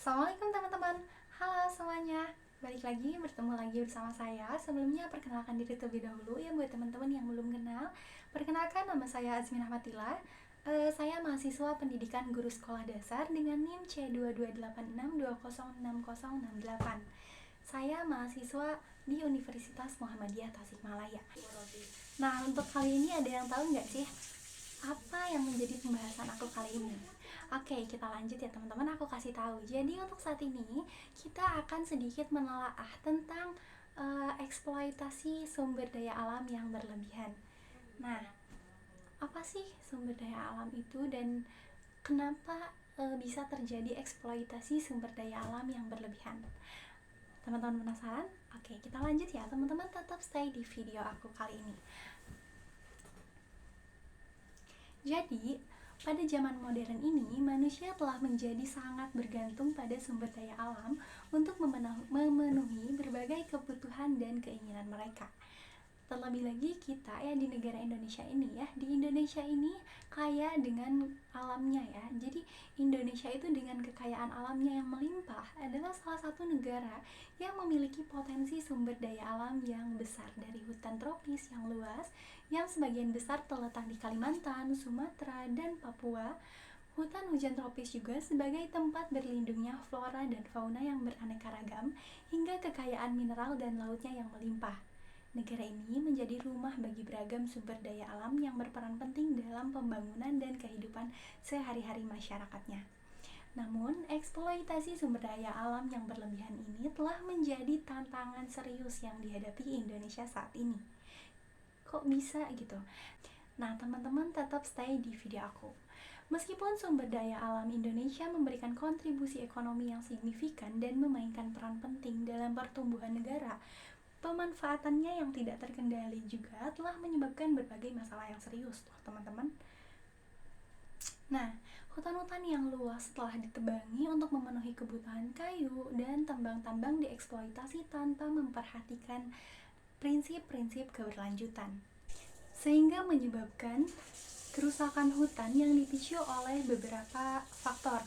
Assalamualaikum teman-teman. Halo semuanya. Balik lagi, bertemu lagi bersama saya. Sebelumnya perkenalkan diri terlebih dahulu ya buat teman-teman yang belum kenal. Perkenalkan, nama saya Azmin Ahmadillah. Saya mahasiswa pendidikan guru sekolah dasar dengan NIM C2286206068. Saya mahasiswa di Universitas Muhammadiyah Tasikmalaya. Nah, untuk kali ini ada yang tahu nggak sih apa yang menjadi pembahasan aku kali ini? Oke, kita lanjut ya teman-teman, aku kasih tahu. Jadi untuk saat ini kita akan sedikit menelaah tentang eksploitasi sumber daya alam yang berlebihan. Nah, apa sih sumber daya alam itu dan kenapa bisa terjadi eksploitasi sumber daya alam yang berlebihan? Teman-teman penasaran? Oke, kita lanjut ya teman-teman, tetap stay di video aku kali ini. Jadi, pada zaman modern ini, manusia telah menjadi sangat bergantung pada sumber daya alam untuk memenuhi berbagai kebutuhan dan keinginan mereka. Terlebih lagi kita ya di negara Indonesia ini ya, di Indonesia ini kaya dengan alamnya ya. Jadi Indonesia itu dengan kekayaan alamnya yang melimpah adalah salah satu negara yang memiliki potensi sumber daya alam yang besar, dari hutan tropis yang luas yang sebagian besar terletak di Kalimantan, Sumatera, dan Papua. Hutan hujan tropis juga sebagai tempat berlindungnya flora dan fauna yang beraneka ragam, hingga kekayaan mineral dan lautnya yang melimpah. Negara ini menjadi rumah bagi beragam sumber daya alam yang berperan penting dalam pembangunan dan kehidupan sehari-hari masyarakatnya. Namun, eksploitasi sumber daya alam yang berlebihan ini telah menjadi tantangan serius yang dihadapi Indonesia saat ini. Kok bisa gitu? Nah, teman-teman tetap stay di video aku. Meskipun sumber daya alam Indonesia memberikan kontribusi ekonomi yang signifikan dan memainkan peran penting dalam pertumbuhan negara, pemanfaatannya yang tidak terkendali juga telah menyebabkan berbagai masalah yang serius loh teman-teman. Nah, hutan-hutan yang luas telah ditebangi untuk memenuhi kebutuhan kayu dan tambang-tambang dieksploitasi tanpa memperhatikan prinsip-prinsip keberlanjutan, sehingga menyebabkan kerusakan hutan yang dipicu oleh beberapa faktor.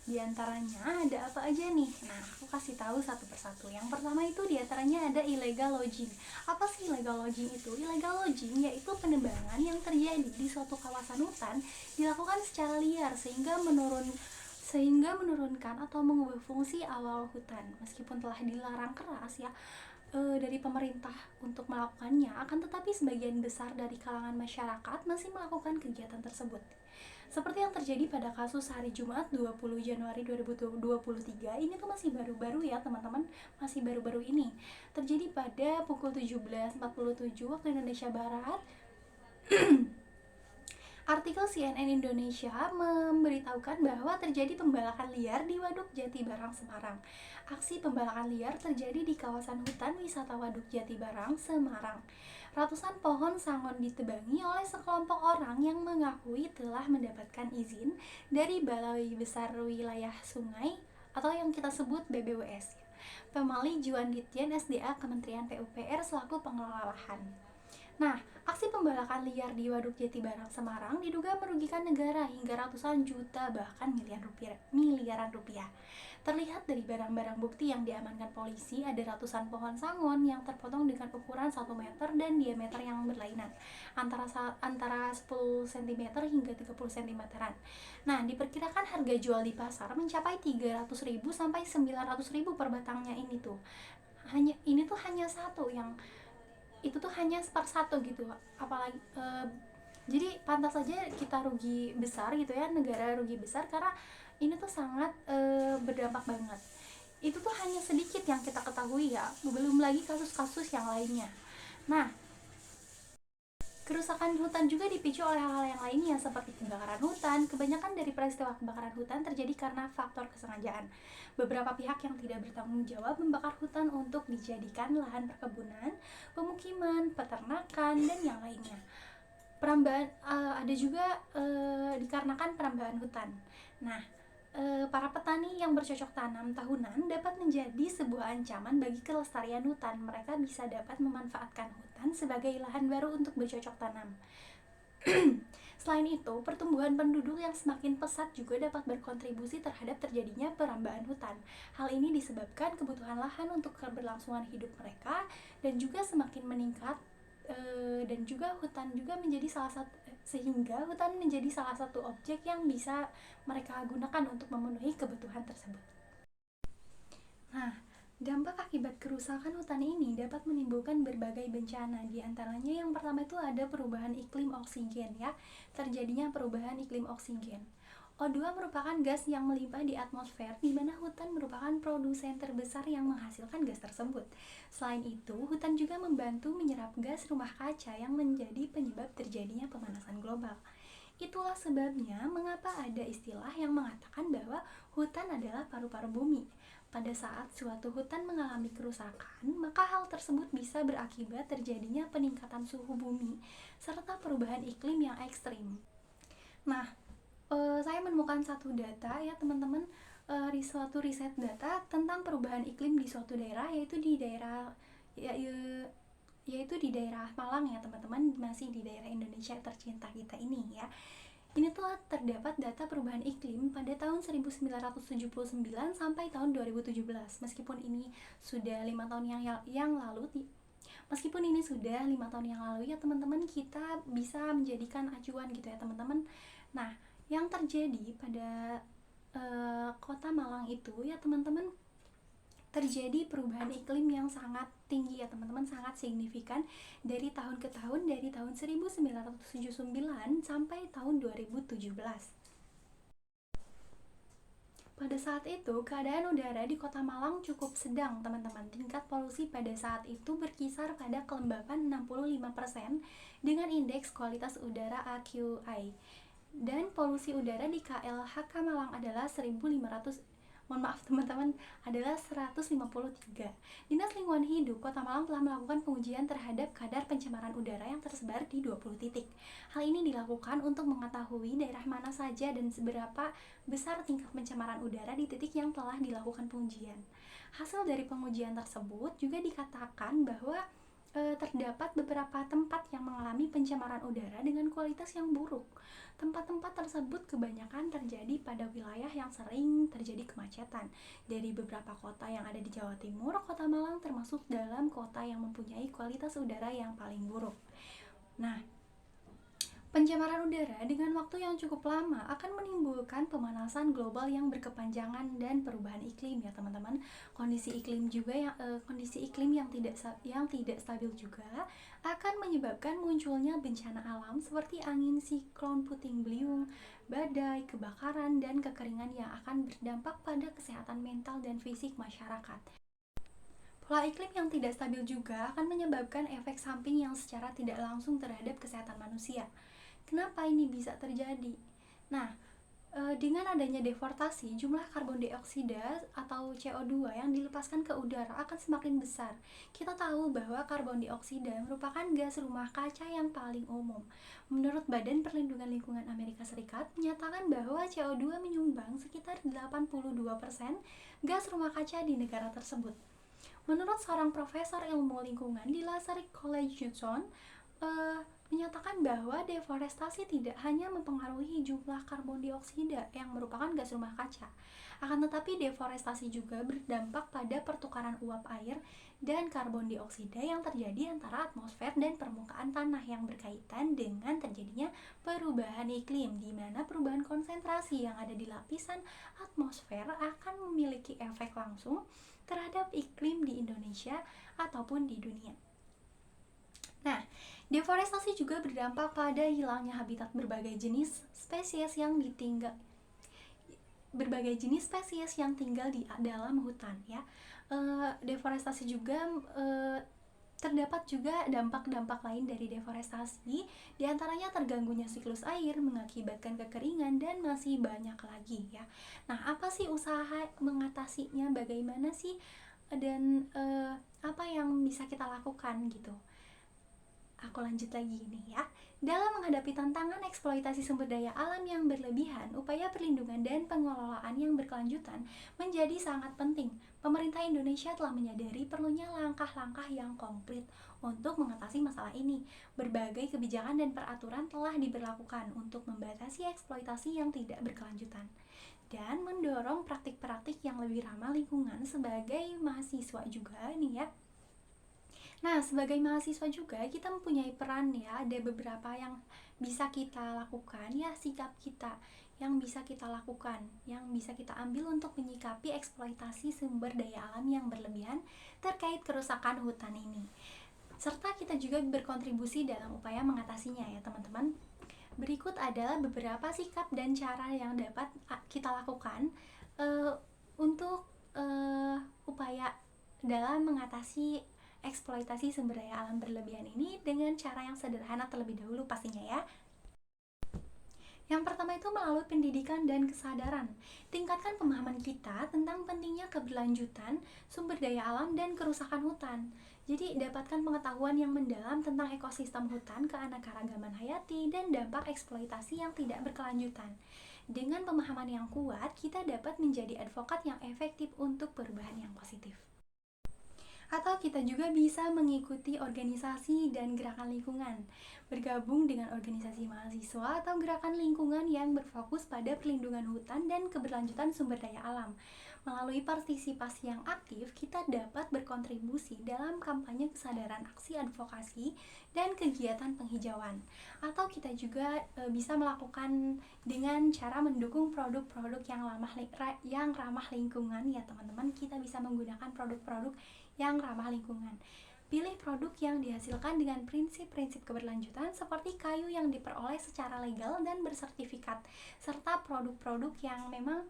Di antaranya ada apa aja nih? Nah, aku kasih tahu satu persatu. Yang pertama itu di antaranya ada illegal logging. Apa sih illegal logging itu? Illegal logging yaitu penebangan yang terjadi di suatu kawasan hutan dilakukan secara liar sehingga menurunkan atau mengubah fungsi awal hutan. Meskipun telah dilarang keras ya dari pemerintah untuk melakukannya, akan tetapi sebagian besar dari kalangan masyarakat masih melakukan kegiatan tersebut. Seperti yang terjadi pada kasus hari Jumat 20 Januari 2023, ini tuh masih baru-baru ya teman-teman, masih baru-baru ini. Terjadi pada pukul 17.47 waktu Indonesia Barat. Artikel CNN Indonesia memberitahukan bahwa terjadi pembalakan liar di Waduk Jati Barang, Semarang. Aksi pembalakan liar terjadi di kawasan hutan wisata Waduk Jati Barang, Semarang. Ratusan pohon sangon ditebangi oleh sekelompok orang yang mengakui telah mendapatkan izin dari Balai Besar Wilayah Sungai atau yang kita sebut BBWS. Pemali Juan Ditjen SDA Kementerian PUPR selaku pengelola lahan. Nah, aksi pembalakan liar di Waduk Jati Barang, Semarang diduga merugikan negara hingga ratusan juta bahkan miliaran rupiah. Terlihat dari barang-barang bukti yang diamankan polisi, ada ratusan pohon sangon yang terpotong dengan ukuran 1 meter dan diameter yang berlainan, antara 10 cm hingga 30 cm-an. Nah, diperkirakan harga jual di pasar mencapai 300.000 sampai 900.000 per batangnya ini tuh. Ini tuh hanya satu yang itu tuh hanya sepersatu gitu, apalagi jadi pantas saja kita rugi besar gitu ya, negara rugi besar karena ini tuh sangat berdampak banget. Itu tuh hanya sedikit yang kita ketahui ya, belum lagi kasus-kasus yang lainnya. Nah, kerusakan hutan juga dipicu oleh hal-hal yang lainnya seperti kebakaran hutan. Kebanyakan dari peristiwa kebakaran hutan terjadi karena faktor kesengajaan. Beberapa pihak yang tidak bertanggung jawab membakar hutan untuk dijadikan lahan perkebunan, pemukiman, peternakan, dan yang lainnya. Perambahan ada juga dikarenakan perambahan hutan. Nah, para petani yang bercocok tanam tahunan dapat menjadi sebuah ancaman bagi kelestarian hutan. Mereka bisa dapat memanfaatkan hutan sebagai lahan baru untuk bercocok tanam. Selain itu, pertumbuhan penduduk yang semakin pesat juga dapat berkontribusi terhadap terjadinya perambahan hutan. Hal ini disebabkan kebutuhan lahan untuk keberlangsungan hidup mereka dan juga semakin meningkat, dan juga hutan juga menjadi salah satu sehingga hutan menjadi salah satu objek yang bisa mereka gunakan untuk memenuhi kebutuhan tersebut. Nah, dampak akibat kerusakan hutan ini dapat menimbulkan berbagai bencana. Di antaranya yang pertama itu ada perubahan iklim oksigen ya. Terjadinya perubahan iklim oksigen. O2 merupakan gas yang melimpah di atmosfer, di mana hutan merupakan produsen terbesar yang menghasilkan gas tersebut. Selain itu, hutan juga membantu menyerap gas rumah kaca yang menjadi penyebab terjadinya pemanasan global. Itulah sebabnya mengapa ada istilah yang mengatakan bahwa hutan adalah paru-paru bumi. Pada saat suatu hutan mengalami kerusakan, maka hal tersebut bisa berakibat terjadinya peningkatan suhu bumi serta perubahan iklim yang ekstrim. Nah, saya menemukan satu data ya teman-teman, suatu riset data tentang perubahan iklim di suatu daerah, yaitu di daerah ya, yaitu di daerah Malang ya teman-teman, masih di daerah Indonesia tercinta kita ini ya. Ini telah terdapat data perubahan iklim pada tahun 1979 sampai tahun 2017. Meskipun ini sudah 5 tahun yang lalu, meskipun ini sudah 5 tahun yang lalu ya teman-teman, kita bisa menjadikan acuan gitu ya teman-teman. Nah, yang terjadi pada kota Malang itu ya teman-teman, terjadi perubahan iklim yang sangat tinggi ya teman-teman, sangat signifikan dari tahun ke tahun, dari tahun 1979 sampai tahun 2017. Pada saat itu, keadaan udara di Kota Malang cukup sedang, teman-teman. Tingkat polusi pada saat itu berkisar pada kelembapan 65% dengan indeks kualitas udara AQI. Dan polusi udara di KLHK Malang adalah 153. Dinas Lingkungan Hidup Kota Malang telah melakukan pengujian terhadap kadar pencemaran udara yang tersebar di 20 titik. Hal ini dilakukan untuk mengetahui daerah mana saja dan seberapa besar tingkat pencemaran udara di titik yang telah dilakukan pengujian. Hasil dari pengujian tersebut juga dikatakan bahwa terdapat beberapa tempat yang mengalami pencemaran udara dengan kualitas yang buruk. Tempat-tempat tersebut kebanyakan terjadi pada wilayah yang sering terjadi kemacetan. Dari beberapa kota yang ada di Jawa Timur, Kota Malang termasuk dalam kota yang mempunyai kualitas udara yang paling buruk. Nah, pencemaran udara dengan waktu yang cukup lama akan menimbulkan pemanasan global yang berkepanjangan dan perubahan iklim ya teman-teman. Kondisi iklim yang tidak stabil juga akan menyebabkan munculnya bencana alam seperti angin siklon puting beliung, badai, kebakaran, dan kekeringan yang akan berdampak pada kesehatan mental dan fisik masyarakat. Pola iklim yang tidak stabil juga akan menyebabkan efek samping yang secara tidak langsung terhadap kesehatan manusia. Kenapa ini bisa terjadi? Nah, dengan adanya deforestasi, jumlah karbon dioksida atau CO2 yang dilepaskan ke udara akan semakin besar. Kita tahu bahwa karbon dioksida merupakan gas rumah kaca yang paling umum. Menurut Badan Perlindungan Lingkungan Amerika Serikat, menyatakan bahwa CO2 menyumbang sekitar 82% gas rumah kaca di negara tersebut. Menurut seorang profesor ilmu lingkungan di Lasalle College Johnson, menyatakan bahwa deforestasi tidak hanya mempengaruhi jumlah karbon dioksida yang merupakan gas rumah kaca, akan tetapi deforestasi juga berdampak pada pertukaran uap air dan karbon dioksida yang terjadi antara atmosfer dan permukaan tanah yang berkaitan dengan terjadinya perubahan iklim, di mana perubahan konsentrasi yang ada di lapisan atmosfer akan memiliki efek langsung terhadap iklim di Indonesia ataupun di dunia. Nah, deforestasi juga berdampak pada hilangnya habitat berbagai jenis spesies yang tinggal di dalam hutan ya. Deforestasi juga terdapat juga dampak-dampak lain dari deforestasi, diantaranya terganggunya siklus air, mengakibatkan kekeringan, dan masih banyak lagi ya. Nah, apa sih usaha mengatasinya, bagaimana sih, dan apa yang bisa kita lakukan gitu? Aku lanjut lagi nih ya. Dalam menghadapi tantangan eksploitasi sumber daya alam yang berlebihan, upaya perlindungan dan pengelolaan yang berkelanjutan menjadi sangat penting. Pemerintah Indonesia telah menyadari perlunya langkah-langkah yang konkret untuk mengatasi masalah ini. Berbagai kebijakan dan peraturan telah diberlakukan untuk membatasi eksploitasi yang tidak berkelanjutan dan mendorong praktik-praktik yang lebih ramah lingkungan. Sebagai mahasiswa juga nih ya, nah, sebagai mahasiswa juga kita mempunyai peran ya, ada beberapa yang bisa kita lakukan ya, sikap kita yang bisa kita lakukan, yang bisa kita ambil untuk menyikapi eksploitasi sumber daya alam yang berlebihan terkait kerusakan hutan ini. Serta kita juga berkontribusi dalam upaya mengatasinya ya teman-teman. Berikut adalah beberapa sikap dan cara yang dapat kita lakukan uh, untuk upaya dalam mengatasi eksploitasi sumber daya alam berlebihan ini dengan cara yang sederhana terlebih dahulu pastinya ya. Yang pertama itu melalui pendidikan dan kesadaran. Tingkatkan pemahaman kita tentang pentingnya keberlanjutan sumber daya alam dan kerusakan hutan. Jadi dapatkan pengetahuan yang mendalam tentang ekosistem hutan, keanekaragaman hayati, dan dampak eksploitasi yang tidak berkelanjutan. Dengan pemahaman yang kuat, kita dapat menjadi advokat yang efektif untuk perubahan yang positif. Atau kita juga bisa mengikuti organisasi dan gerakan lingkungan, bergabung dengan organisasi mahasiswa atau gerakan lingkungan yang berfokus pada perlindungan hutan dan keberlanjutan sumber daya alam. Melalui partisipasi yang aktif, kita dapat berkontribusi dalam kampanye kesadaran, aksi advokasi, dan kegiatan penghijauan. Atau kita juga bisa melakukan dengan cara mendukung produk-produk yang ramah lingkungan ya teman-teman. Kita bisa menggunakan produk-produk yang ramah lingkungan. Pilih produk yang dihasilkan dengan prinsip-prinsip keberlanjutan seperti kayu yang diperoleh secara legal dan bersertifikat, serta produk-produk yang memang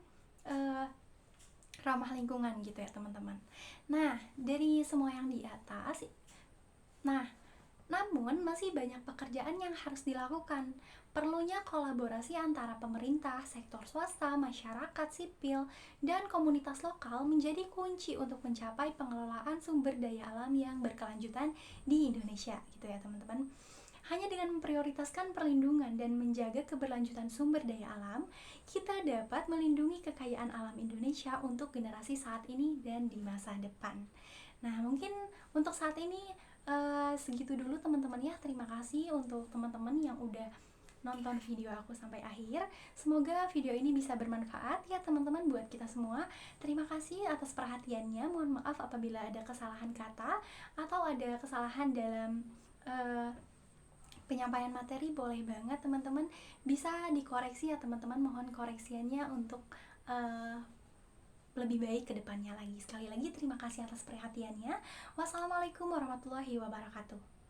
ramah lingkungan gitu ya teman-teman. Nah, dari semua yang di atas, namun masih banyak pekerjaan yang harus dilakukan. Perlunya kolaborasi antara pemerintah, sektor swasta, masyarakat sipil, dan komunitas lokal menjadi kunci untuk mencapai pengelolaan sumber daya alam yang berkelanjutan di Indonesia gitu ya teman-teman. Hanya dengan memprioritaskan perlindungan dan menjaga keberlanjutan sumber daya alam, kita dapat melindungi kekayaan alam Indonesia untuk generasi saat ini dan di masa depan. Nah, mungkin untuk saat ini segitu dulu teman-teman ya. Terima kasih untuk teman-teman yang udah nonton video aku sampai akhir. Semoga video ini bisa bermanfaat ya teman-teman buat kita semua. Terima kasih atas perhatiannya. Mohon maaf apabila ada kesalahan kata atau ada kesalahan dalam penyampaian materi. Boleh banget teman-teman bisa dikoreksi ya teman-teman. Mohon koreksiannya untuk lebih baik ke depannya lagi. Sekali lagi terima kasih atas perhatiannya. Wassalamualaikum warahmatullahi wabarakatuh.